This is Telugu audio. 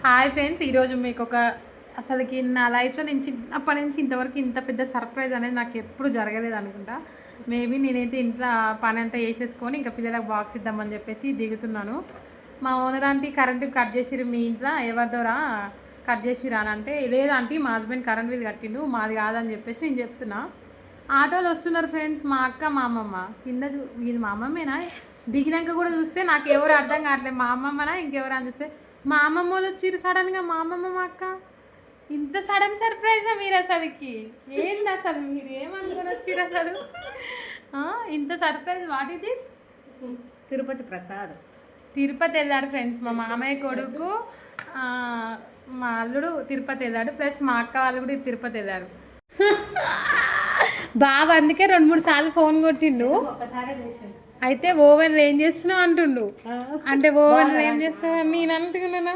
హాయ్ ఫ్రెండ్స్, ఈరోజు మీకు అసలుకి నా లైఫ్లో నేను చిన్నప్పటి నుంచి ఇంతవరకు ఇంత పెద్ద సర్ప్రైజ్ అనేది నాకు ఎప్పుడు జరగలేదు అనుకుంటా. మేబీ నేనైతే ఇంట్లో పని అంతా వేసేసుకొని ఇంకా పిల్లలకు బాక్స్ ఇద్దామని చెప్పేసి దిగుతున్నాను. మా ఓనర్ ఆంటీ కరెంటు కట్ చేసిరు, మీ ఇంట్లో ఎవరిదోరా కట్ చేసిరా అని అంటే, లేదంటే మా హస్బెండ్ కరెంట్ బిల్ కట్టిండు, మాది కాదని చెప్పేసి నేను చెప్తున్నా. ఆటోలు వస్తున్నారు ఫ్రెండ్స్, మా అక్క మా అమ్మమ్మ కింద ఇది మా అమ్మమ్మేనా, దిగినాక కూడా చూస్తే నాకు ఎవరు అర్థం కావట్లేదు, మా అమ్మమ్మనా ఇంకెవరు అని చూస్తే మా అమ్మమ్మ వాళ్ళు వచ్చిర్రు సడన్గా. మా అమ్మమ్మ మా అక్క ఇంత సడన్ సర్ప్రైజా మీరు అసలుకి? ఏంది అసలు మీరు ఏమనుకొని వచ్చిర్రు అసలు? ఇంత surprise, what is this? Tirupati Prasad. Tirupati వెళ్ళారు ఫ్రెండ్స్, మా మామయ్య కొడుకు మా అల్లుడు తిరుపతి వెళ్ళాడు, ప్లస్ మా అక్క వాళ్ళు కూడా తిరుపతి వెళ్ళారు. బాబు అందుకే 2-3 సార్లు ఫోన్ కొట్టిండు. అయితే ఓవెన్ ఏం చేస్తున్నావు అంటుండు. అంటే ఓవెన్ ఏం చేస్తావు అని నేను అంటున్నానా?